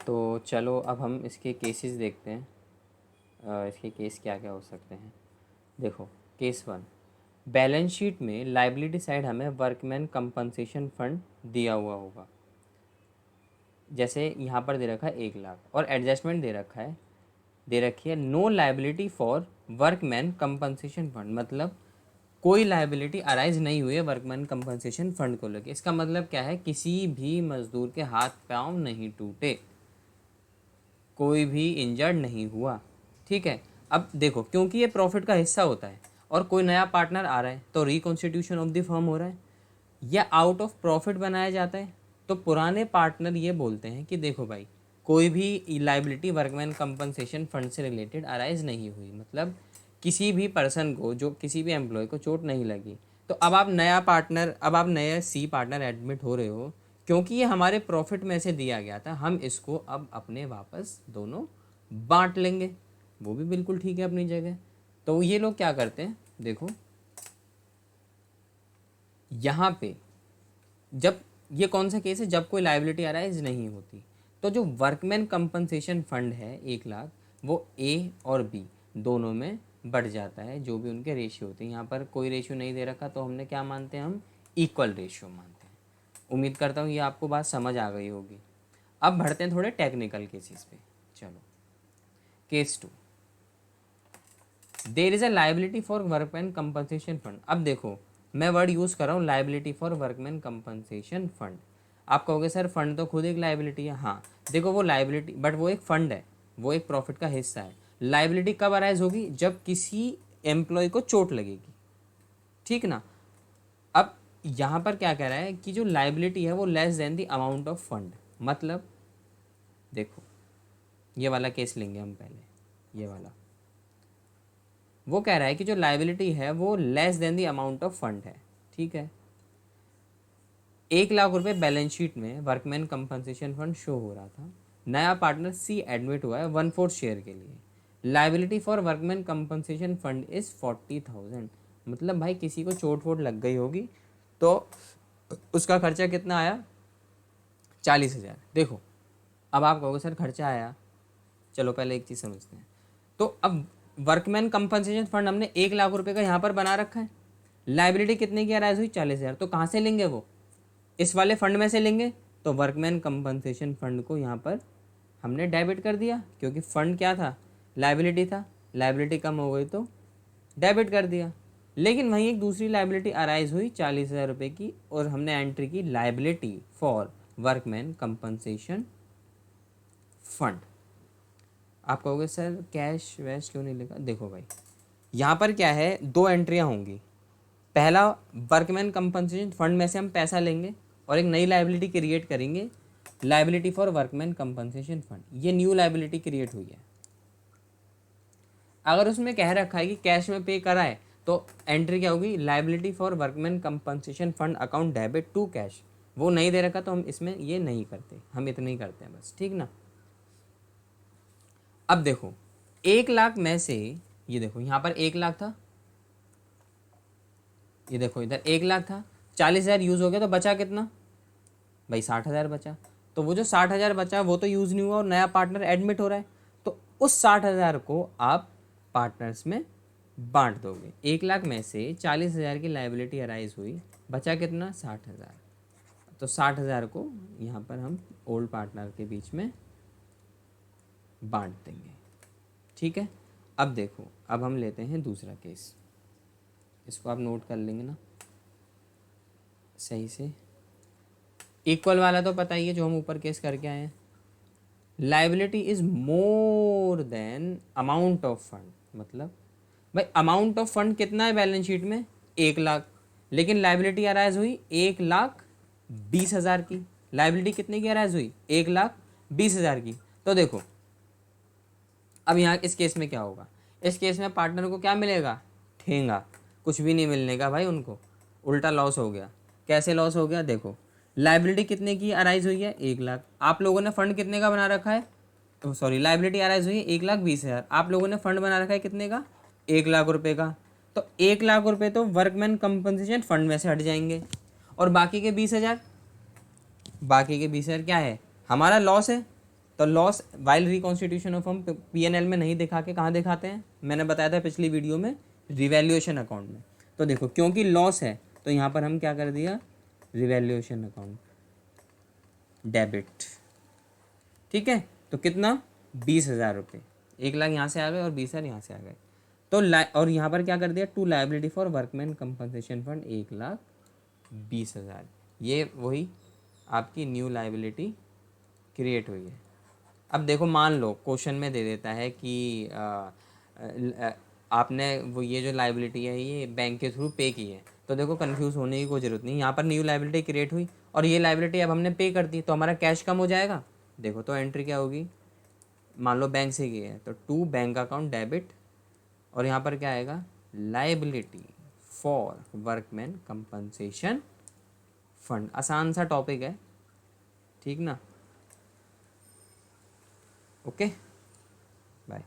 तो चलो अब हम इसके केसेस देखते हैं। इसके केस क्या क्या हो सकते हैं। देखो, केस 1, बैलेंस शीट में लाइबिलिटी साइड हमें वर्कमैन कंपनसेशन फंड दिया हुआ होगा। जैसे यहाँ पर दे रखा है 1 लाख और एडजस्टमेंट दे रखी है no liability for workman compensation fund, मतलब कोई लाइबिलिटी अराइज नहीं हुई है वर्कमैन कंपनसेशन फंड को लेकर। इसका मतलब क्या है, किसी भी मजदूर के हाथ पांव नहीं टूटे, कोई भी इंजर्ड नहीं हुआ। ठीक है। अब देखो, क्योंकि ये प्रॉफिट का हिस्सा होता है और कोई नया पार्टनर आ रहा है तो रिकॉन्स्टिट्यूशन ऑफ द फर्म हो रहा है या आउट ऑफ प्रॉफिट बनाया जाता है, तो पुराने पार्टनर ये बोलते हैं कि देखो भाई, कोई भी लाइबिलिटी वर्कमैन कंपनसेशन फंड से रिलेटेड अराइज नहीं हुई, मतलब किसी भी पर्सन को, जो किसी भी एम्प्लॉय को चोट नहीं लगी। तो अब आप नए सी पार्टनर एडमिट हो रहे हो, क्योंकि ये हमारे प्रॉफिट में से दिया गया था, हम इसको अब अपने वापस दोनों बांट लेंगे। वो भी बिल्कुल ठीक है अपनी जगह। तो ये लोग क्या करते हैं, देखो यहाँ पे जब ये कौन सा केस है, जब कोई लाइबिलिटी अराइज नहीं होती, तो जो वर्कमैन कंपनसेशन फंड है 1 लाख, वो ए और बी दोनों में बढ़ जाता है, जो भी उनके रेशियो होते हैं। यहाँ पर कोई रेशियो नहीं दे रखा, तो हमने क्या मानते हैं, हम इक्वल रेशियो मानते हैं। उम्मीद करता हूँ ये आपको बात समझ आ गई होगी। अब बढ़ते हैं थोड़े टेक्निकल केसेस पे। चलो, case 2, there is a liability for workman compensation fund. अब देखो, मैं वर्ड यूज़ कर रहा हूँ liability for workman compensation fund. आप कहोगे सर फंड तो खुद एक लाइबिलिटी है। हाँ, देखो वो लाइबिलिटी, बट वो एक फंड है, वो एक प्रॉफिट का हिस्सा है। लाइबिलिटी कब अराइज होगी, जब किसी एम्प्लॉय को चोट लगेगी, ठीक ना। अब यहाँ पर क्या कह रहा है कि जो लाइबिलिटी है वो less than the amount of fund, मतलब देखो ये वाला केस लेंगे हम पहले। ये वाला वो कह रहा है कि जो लाइबिलिटी है वो less than the amount of fund है, ठीक है। 1 लाख रुपए बैलेंस शीट में वर्कमैन कंपनसेशन फंड शो हो रहा था। नया पार्टनर सी एडमिट हुआ है 1/4 शेयर के लिए। Liability for workman compensation fund is 40,000, मतलब भाई किसी को चोट वोट लग गई होगी तो उसका खर्चा कितना आया, 40,000। देखो, अब आप कहोगे सर खर्चा आया, चलो पहले एक चीज़ समझते हैं। तो अब वर्कमैन कंपनसेशन फंड हमने 1 लाख रुपए का यहाँ पर बना रखा है, लाइबिलिटी कितने की अराइज हुई, 40,000। तो कहाँ से लेंगे, वो इस वाले फंड में से लेंगे। तो वर्कमैन कंपनसेशन फंड को यहाँ पर हमने डेबिट कर दिया, क्योंकि फंड क्या था, लाइबिलिटी था। लाइबिलिटी कम हो गई तो डेबिट कर दिया। लेकिन वहीं एक दूसरी लाइबिलिटी अराइज हुई 40,000 रुपये की, और हमने एंट्री की liability for workman compensation fund. आप कहोगे सर कैश वैश क्यों नहीं लिखा। देखो भाई, यहाँ पर क्या है, 2 एंट्रियाँ होंगी। पहला, वर्कमैन कंपनसेशन फंड में से हम पैसा लेंगे और एक नई लाइबिलिटी क्रिएट करेंगे, liability for workman compensation fund. ये न्यू लाइबिलिटी क्रिएट हुई है। अगर उसमें कह रखा है कि कैश में पे कराए, तो एंट्री क्या होगी, liability for workman compensation fund account debit to cash. वो नहीं दे रखा तो हम इसमें ये नहीं करते, हम इतना ही करते हैं बस, ठीक ना। अब देखो, 1 लाख में से, ये देखो यहाँ पर 1 लाख था, ये देखो इधर 1 लाख था, 40,000 यूज़ हो गया, तो बचा कितना भाई, 60,000 बचा। तो वो जो 60,000 बचा वो तो यूज़ नहीं हुआ और नया पार्टनर एडमिट हो रहा है, तो उस 60,000 को आप पार्टनर्स में बांट दोगे। 1 लाख में से 40,000 की लाइबिलिटी अराइज हुई, बचा कितना, 60,000। तो 60,000 को यहाँ पर हम ओल्ड पार्टनर के बीच में बांट देंगे, ठीक है। अब देखो, अब हम लेते हैं दूसरा केस, इसको आप नोट कर लेंगे ना सही से। इक्वल वाला तो पता ही है जो हम ऊपर केस करके आए हैं। Liability is more than amount of fund, मतलब भाई अमाउंट ऑफ फंड कितना है बैलेंस शीट में, 1 लाख, लेकिन लाइबिलिटी अराइज हुई 1,20,000 की। लाइबिलिटी कितने की अराइज हुई, 1,20,000 की। तो देखो अब यहाँ इस केस में क्या होगा, इस केस में पार्टनर को क्या मिलेगा, ठेंगा, कुछ भी नहीं मिलने का भाई, उनको उल्टा लॉस हो गया। कैसे लॉस हो गया, देखो लाइबिलिटी कितने की अराइज हुई है, 1 लाख। आप लोगों ने फंड कितने का बना रखा है, तो सॉरी लाइबिलिटी अराइज हुई है 1,20,000। आप लोगों ने फंड बना रखा है कितने का, 1 लाख रुपए का। तो 1 लाख रुपए तो वर्कमैन कंपनसेशन फंड में से हट जाएंगे, और बाकी के 20,000, बाकी के 20,000 क्या है, हमारा लॉस है, तो लॉस वाइल रिकॉन्स्टिट्यूशन ऑफ हम P&L में नहीं दिखा के कहाँ दिखाते हैं, मैंने बताया था पिछली वीडियो में, रिवैल्यूएशन अकाउंट में। तो देखो क्योंकि लॉस है तो यहाँ पर हम क्या कर दिया, रिवैल्यूएशन अकाउंट डेबिट। ठीक है, तो कितना, 20,000 रुपये, 1 लाख यहाँ से आ गए और 20,000 यहाँ से आ गए। तो और यहाँ पर क्या कर दिया, to liability for workman compensation fund 1,20,000, ये वही आपकी न्यू लाइबिलिटी क्रिएट हुई है। अब देखो मान लो क्वेश्चन में दे देता है कि आपने वो ये जो लाइबिलिटी है ये बैंक के थ्रू पे की है, तो देखो कंफ्यूज होने की कोई ज़रूरत नहीं, यहाँ पर न्यू लाइबिलिटी क्रिएट हुई और ये लाइबिलिटी अब हमने पे कर दी तो हमारा कैश कम हो जाएगा। देखो तो एंट्री क्या होगी, मान लो बैंक से की है तो टू बैंक अकाउंट डेबिट और यहाँ पर क्या आएगा, liability for workman compensation fund. आसान सा टॉपिक है, ठीक ना। Okay, bye.